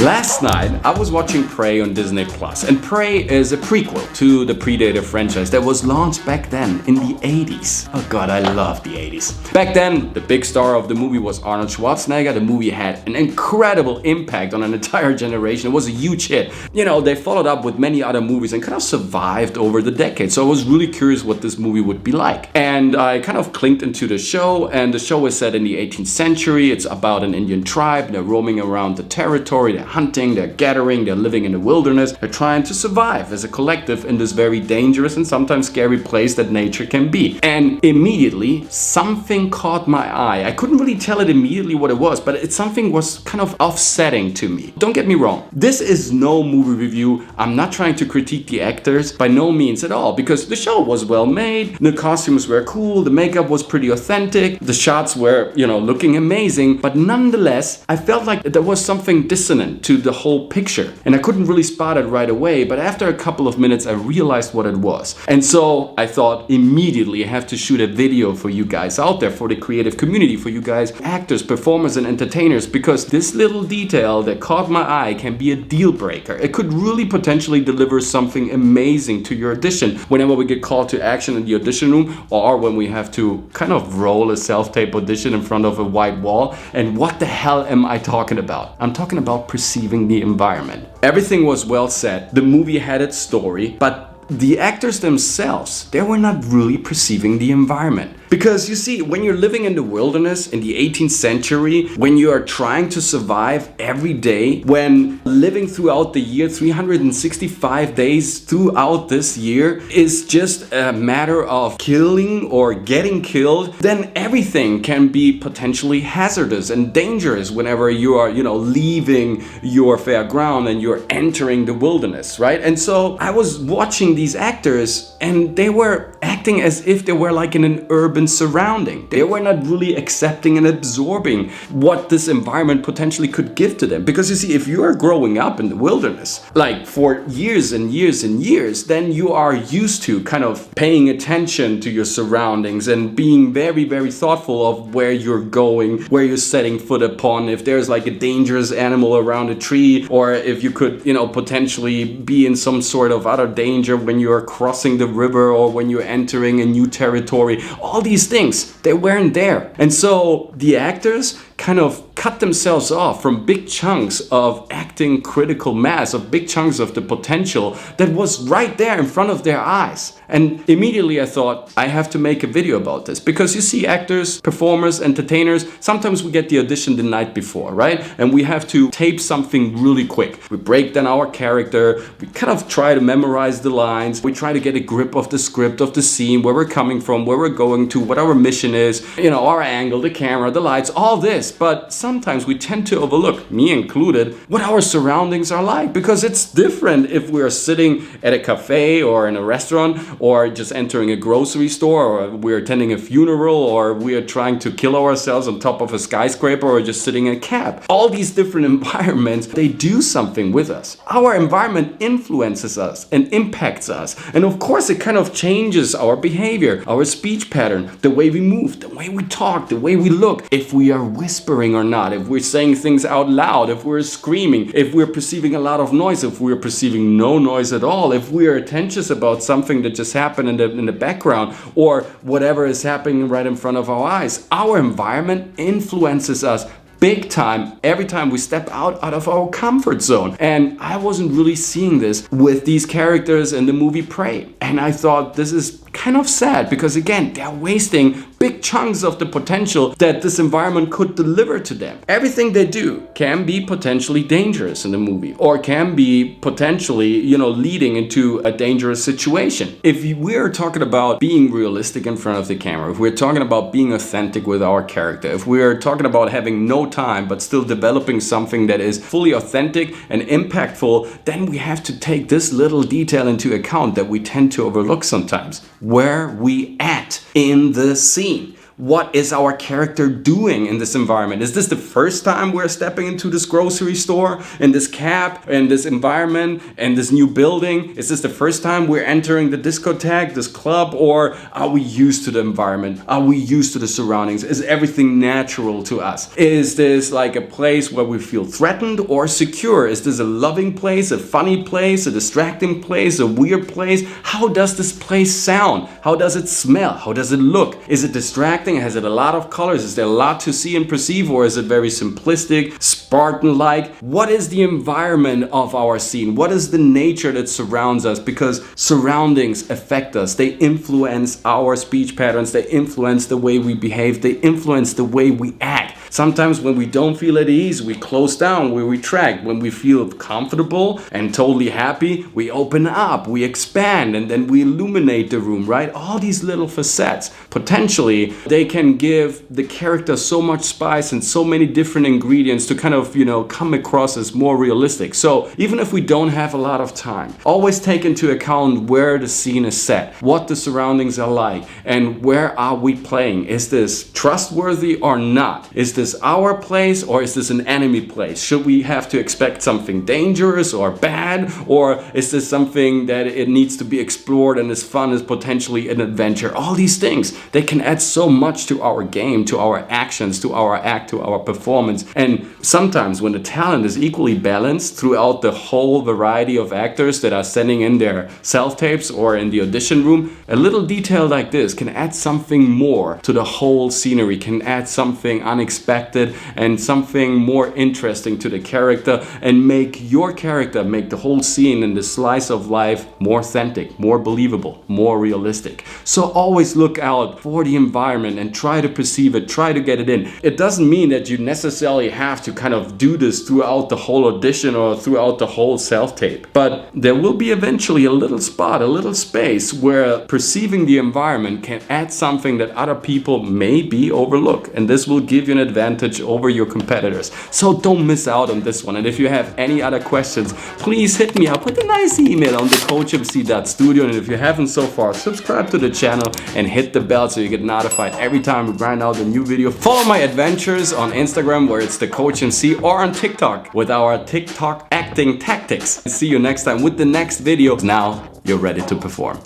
Last night, I was watching Prey on Disney+, and Prey is a prequel to the Predator franchise that was launched back then in the 80s. Oh god, I love the 80s. Back then, the big star of the movie was Arnold Schwarzenegger. The movie had an incredible impact on an entire generation. It was a huge hit. You know, they followed up with many other movies and kind of survived over the decades. So I was really curious what this movie would be like. And I kind of clicked into the show, and the show is set in the 18th century. It's about an Indian tribe. They're roaming around the territory. They're hunting, they're gathering, they're living in the wilderness. They're trying to survive as a collective in this very dangerous and sometimes scary place that nature can be. And immediately, something caught my eye. I couldn't really tell it immediately what it was, but something was kind of offsetting to me. Don't get me wrong. This is no movie review. I'm not trying to critique the actors by no means at all, because the show was well made, the costumes were cool, the makeup was pretty authentic, the shots were, looking amazing, but nonetheless, I felt like there was something dissonant to the whole picture. And I couldn't really spot it right away, but after a couple of minutes, I realized what it was. And so I thought immediately I have to shoot a video for you guys out there, for the creative community, for you guys, actors, performers, and entertainers, because this little detail that caught my eye can be a deal breaker. It could really potentially deliver something amazing to your audition whenever we get called to action in the audition room, or when we have to kind of roll a self-tape audition in front of a white wall. And what the hell am I talking about? I'm talking about perceiving the environment. Everything was well set. The movie had its story, but the actors themselves, they were not really perceiving the environment. Because you see, when you're living in the wilderness in the 18th century, when you are trying to survive every day, when living throughout the year, 365 days throughout this year is just a matter of killing or getting killed, then everything can be potentially hazardous and dangerous whenever you are, leaving your fair ground and you're entering the wilderness, right? And so I was watching these actors, and they were acting as if they were like in an urban surrounding. They were not really accepting and absorbing what this environment potentially could give to them. Because you see, if you are growing up in the wilderness, like for years and years and years, then you are used to kind of paying attention to your surroundings and being very, very thoughtful of where you're going, where you're setting foot upon, if there's like a dangerous animal around a tree, or if you could, potentially be in some sort of other danger when you're crossing the river or when you're entering a new territory. All these things, they weren't there. And so the actors kind of cut themselves off from big chunks of acting critical mass, of big chunks of the potential that was right there in front of their eyes. And immediately I thought, I have to make a video about this. Because you see, actors, performers, entertainers, sometimes we get the audition the night before, right? And we have to tape something really quick. We break down our character, we kind of try to memorize the lines, we try to get a grip of the script, of the scene, where we're coming from, where we're going to, what our mission is, our angle, the camera, the lights, all this. But sometimes we tend to overlook, me included, what our surroundings are like, because it's different if we're sitting at a cafe or in a restaurant, or just entering a grocery store, or we're attending a funeral, or we are trying to kill ourselves on top of a skyscraper, or just sitting in a cab. All these different environments, they do something with us. Our environment influences us and impacts us. And of course, it kind of changes our behavior, our speech pattern, the way we move, the way we talk, the way we look, if we are whispering or not, if we're saying things out loud, if we're screaming, if we're perceiving a lot of noise, if we're perceiving no noise at all, if we are attentive about something that just happened in the background, or whatever is happening right in front of our eyes. Our environment influences us big time every time we step out of our comfort zone. And I wasn't really seeing this with these characters in the movie Prey. And I thought, this is kind of sad, because again, they're wasting big chunks of the potential that this environment could deliver to them. Everything they do can be potentially dangerous in the movie, or can be potentially, leading into a dangerous situation. If we're talking about being realistic in front of the camera, if we're talking about being authentic with our character, if we're talking about having no time but still developing something that is fully authentic and impactful, then we have to take this little detail into account that we tend to overlook sometimes. Where we at in the scene? what is our character doing in this environment? Is this the first time we're stepping into this grocery store, in this cab, in this environment, in this new building? Is this the first time we're entering the discotheque, this club, or are we used to the environment? Are we used to the surroundings? Is everything natural to us? Is this like a place where we feel threatened or secure? Is this a loving place, a funny place, a distracting place, a weird place? How does this place sound? How does it smell? How does it look? Is it distracting? Has it a lot of colors? Is there a lot to see and perceive, or is it very simplistic, Spartan-like? What is the environment of our scene? What is the nature that surrounds us? Because surroundings affect us. They influence our speech patterns. They influence the way we behave. They influence the way we act. Sometimes when we don't feel at ease, we close down, we retract. When we feel comfortable and totally happy, we open up, we expand, and then we illuminate the room, right? All these little facets, potentially, they can give the character so much spice and so many different ingredients to kind of, come across as more realistic. So even if we don't have a lot of time, always take into account where the scene is set, what the surroundings are like, and where are we playing? Is this trustworthy or not? Is this our place or is this an enemy place? Should we have to expect something dangerous or bad, or is this something that it needs to be explored and is fun, is potentially an adventure? All these things, they can add so much to our game, to our actions, to our act, to our performance. And sometimes when the talent is equally balanced throughout the whole variety of actors that are sending in their self-tapes or in the audition room, a little detail like this can add something more to the whole scenery, can add something unexpected and something more interesting to the character, and make your character, make the whole scene and the slice of life more authentic, more believable, more realistic. So always look out for the environment and try to perceive it, try to get it in. It doesn't mean that you necessarily have to kind of do this throughout the whole audition or throughout the whole self-tape, but there will be eventually a little spot, a little space where perceiving the environment can add something that other people maybe overlook, and this will give you an advantage over your competitors. So don't miss out on this one. And if you have any other questions, please hit me up with a nice email on thecoachmc.studio. And if you haven't so far, subscribe to the channel and hit the bell so you get notified every time we grind out a new video. Follow my adventures on Instagram, where it's thecoachmc, or on TikTok with our TikTok acting tactics. See you next time with the next video. Now you're ready to perform.